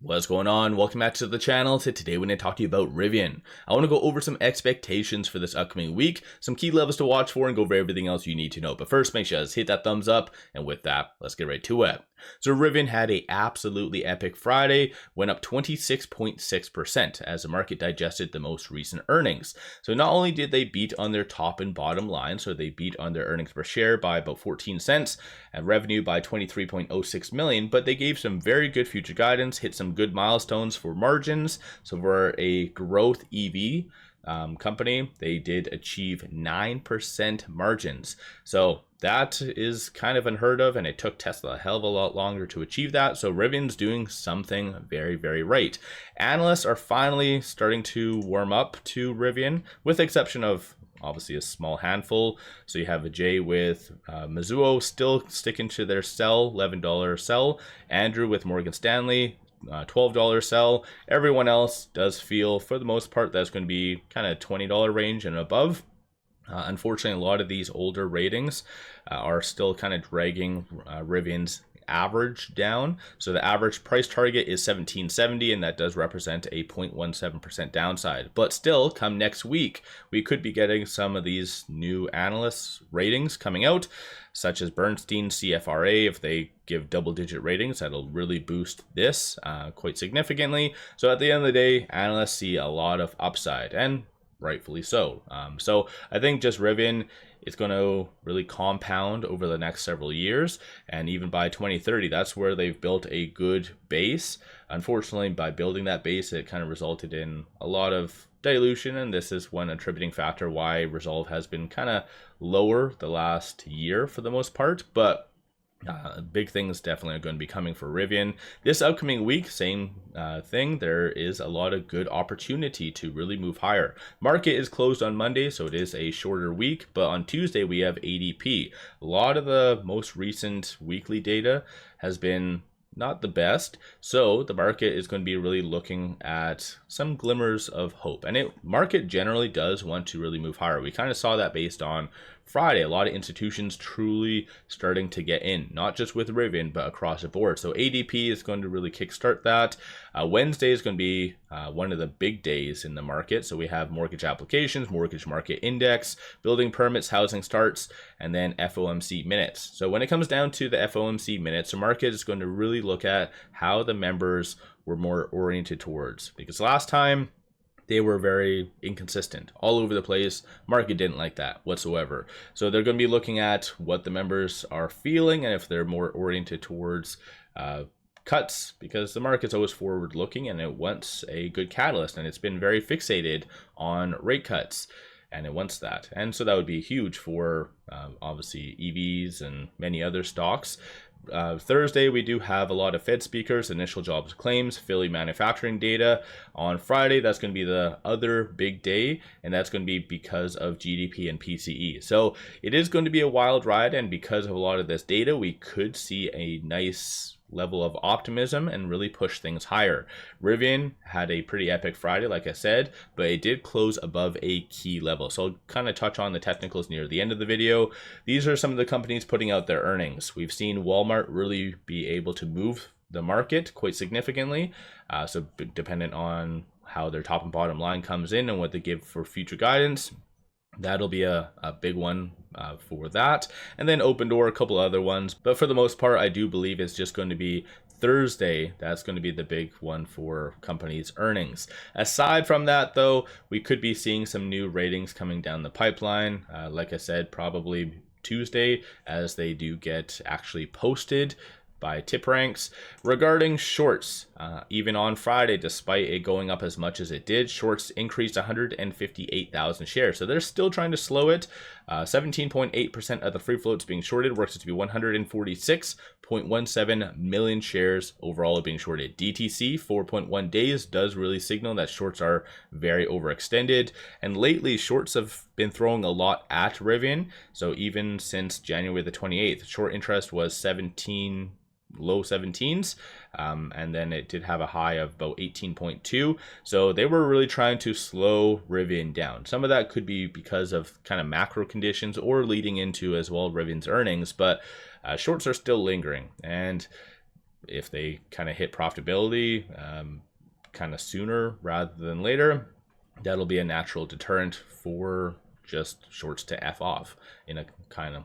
What's going on? Welcome back to the channel. Today we're going to talk to you about Rivian. I want to go over some expectations for this upcoming week, some key levels to watch for, and go over everything else you need to know. But first, make sure to hit that thumbs up, and with that, let's get right to it. So Rivian had a absolutely epic Friday, went up 26.6% as the market digested the most recent earnings. So not only did they beat on their top and bottom line, so they beat on their earnings per share by about 14 cents and revenue by 23.06 million, but they gave some very good future guidance, hit some good milestones for margins. So for a growth EV company, they did achieve 9% margins. So that is kind of unheard of, and it took Tesla a hell of a lot longer to achieve that. So Rivian's doing something very, very right. Analysts are finally starting to warm up to Rivian, with the exception of obviously a small handful. So you have a J with Mizuho still sticking to their sell, $11 sell. Andrew with Morgan Stanley, $12 sell. Everyone else does feel, for the most part, that's going to be kind of $20 range and above. Unfortunately, a lot of these older ratings are still kind of dragging Rivian's average down. So the average price target is $17.70, and that does represent a 0.17% downside. But still, come next week, we could be getting some of these new analysts ratings coming out, such as Bernstein, CFRA. If they give double-digit ratings, that'll really boost this quite significantly. So at the end of the day, analysts see a lot of upside, and rightfully so. So I think just Rivian is going to really compound over the next several years, and even by 2030, that's where they've built a good base. Unfortunately, by building that base, it kind of resulted in a lot of dilution, and this is one attributing factor why Resolve has been kind of lower the last year for the most part. But big things definitely are going to be coming for Rivian this upcoming week. Same thing. There is a lot of good opportunity to really move higher. Market is closed on Monday, so it is a shorter week. But on Tuesday, we have ADP. A lot of the most recent weekly data has been not the best, so the market is going to be really looking at some glimmers of hope, and market generally does want to really move higher. We kind of saw that based on Friday, a lot of institutions truly starting to get in, not just with Rivian, but across the board. So ADP is going to really kickstart that. Wednesday is going to be one of the big days in the market. So we have mortgage applications, mortgage market index, building permits, housing starts, and then FOMC minutes. So when it comes down to the FOMC minutes, the market is going to really look at how the members were more oriented towards, because last time they were very inconsistent, all over the place. Market didn't like that whatsoever. So they're going to be looking at what the members are feeling, and if they're more oriented towards cuts, because the market's always forward looking and it wants a good catalyst, and it's been very fixated on rate cuts, and it wants that. And so that would be huge for obviously EVs and many other stocks. Thursday, we do have a lot of Fed speakers, initial jobs claims, Philly manufacturing data. On Friday, that's going to be the other big day, and that's going to be because of GDP and PCE. So it is going to be a wild ride, and because of a lot of this data, we could see a nice level of optimism and really push things higher. Rivian had a pretty epic Friday, like I said, but it did close above a key level. So I'll kind of touch on the technicals near the end of the video. These are some of the companies putting out their earnings. We've seen Walmart really be able to move the market quite significantly. So dependent on how their top and bottom line comes in and what they give for future guidance, that'll be a big one for that. And then Open Door, a couple other ones. But for the most part, I do believe it's just going to be Thursday. That's going to be the big one for companies' earnings. Aside from that, though, we could be seeing some new ratings coming down the pipeline. Like I said, probably Tuesday, as they do get actually posted by tip ranks. Regarding shorts, even on Friday, despite it going up as much as it did, shorts increased 158,000 shares. So they're still trying to slow it. 17.8% of the free floats being shorted, works it to be 146.17 million shares overall being shorted. DTC 4.1 days does really signal that shorts are very overextended, and lately shorts have been throwing a lot at Rivian. So even since January the 28th, short interest was low 17s, and then it did have a high of about 18.2. So they were really trying to slow Rivian down. Some of that could be because of kind of macro conditions or leading into as well Rivian's earnings, but shorts are still lingering. And if they kind of hit profitability kind of sooner rather than later, that'll be a natural deterrent for just shorts to F off in a kind of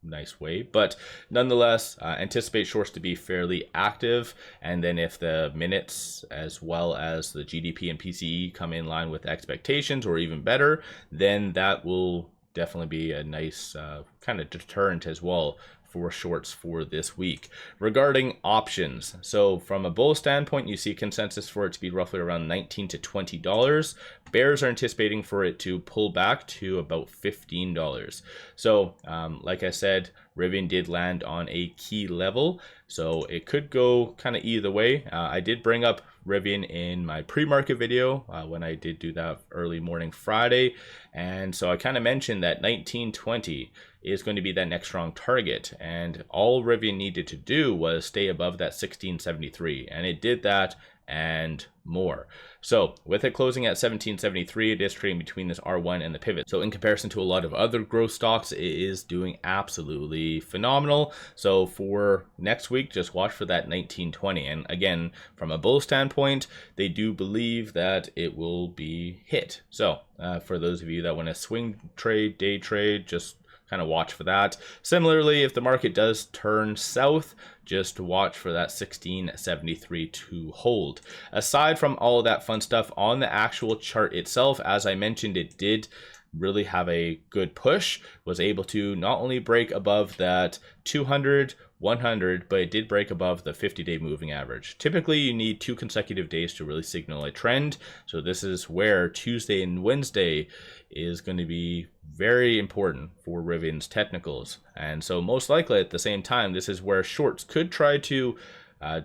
nice way. But nonetheless, anticipate shorts to be fairly active, and then if the minutes as well as the GDP and PCE come in line with expectations or even better, then that will definitely be a nice kind of deterrent as well for shorts for this week. Regarding options, so from a bull standpoint, you see consensus for it to be roughly around $19 to $20. Bears are anticipating for it to pull back to about $15. So like I said, Rivian did land on a key level, so it could go kind of either way. I did bring up Rivian in my pre-market video when I did do that early morning Friday, and so I kind of mentioned that 1920 is going to be that next strong target, and all Rivian needed to do was stay above that 1673, and it did that and more. So with it closing at 1773, it is trading between this R1 and the pivot. So in comparison to a lot of other growth stocks, it is doing absolutely phenomenal. So for next week, just watch for that 1920. And again, from a bull standpoint, they do believe that it will be hit. So for those of you that want to swing trade, day trade, just kind of watch for that. Similarly, if the market does turn south, just watch for that 1673 to hold. Aside from all of that fun stuff on the actual chart itself, as I mentioned, it did really have a good push, was able to not only break above that 200, 100, but it did break above the 50-day moving average. Typically, you need 2 consecutive days to really signal a trend. So this is where Tuesday and Wednesday is going to be very important for Rivian's technicals. And so most likely at the same time, this is where shorts could try to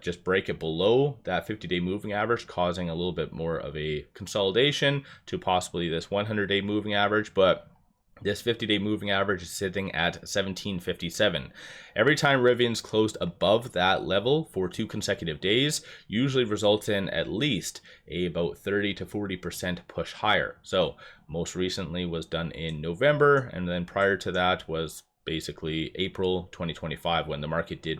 just break it below that 50-day moving average, causing a little bit more of a consolidation to possibly this 100-day moving average. But this 50-day moving average is sitting at 1757. Every time Rivian's closed above that level for 2 consecutive days usually results in at least about 30 to 40% push higher. So most recently was done in November, and then prior to that was basically April 2025 when the market did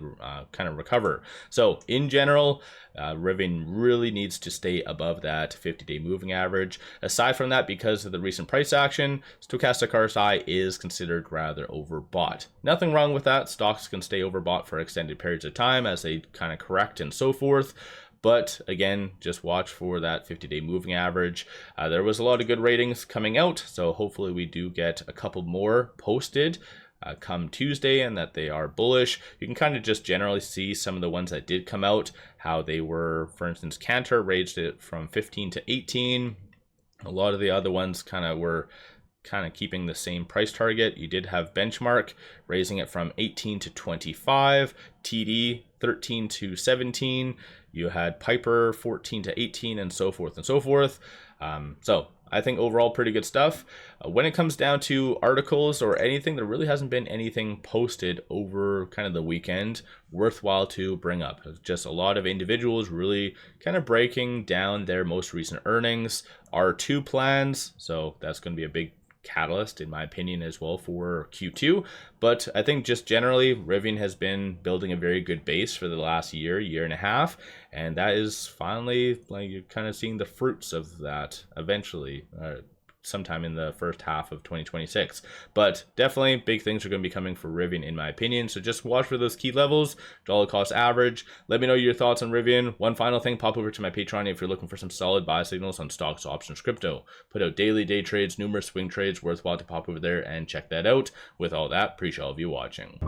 kind of recover. So in general, Rivian really needs to stay above that 50-day moving average. Aside from that, because of the recent price action, stochastic RSI is considered rather overbought. Nothing wrong with that. Stocks can stay overbought for extended periods of time as they kind of correct and so forth. But again, just watch for that 50-day moving average. There was a lot of good ratings coming out, so hopefully we do get a couple more posted come Tuesday, and that they are bullish. You can kind of just generally see some of the ones that did come out, how they were. For instance, Cantor raised it from 15 to 18. A lot of the other ones kind of were kind of keeping the same price target. You did have Benchmark raising it from 18 to 25, TD 13 to 17. You had Piper 14 to 18, and so forth and so forth. So I think overall pretty good stuff. When it comes down to articles or anything, there really hasn't been anything posted over kind of the weekend worthwhile to bring up. Just a lot of individuals really kind of breaking down their most recent earnings, R2 plans. So that's going to be a big catalyst in my opinion as well for Q2. But I think just generally Rivian has been building a very good base for the last year and a half, and that is finally, like, you're kind of seeing the fruits of that eventually sometime in the first half of 2026. But definitely big things are going to be coming for Rivian in my opinion. So just watch for those key levels, dollar cost average. Let me know your thoughts on Rivian. One final thing, pop over to my Patreon if you're looking for some solid buy signals on stocks, options, crypto. Put out daily day trades, numerous swing trades, worthwhile to pop over there and check that out. With all that, appreciate all of you watching.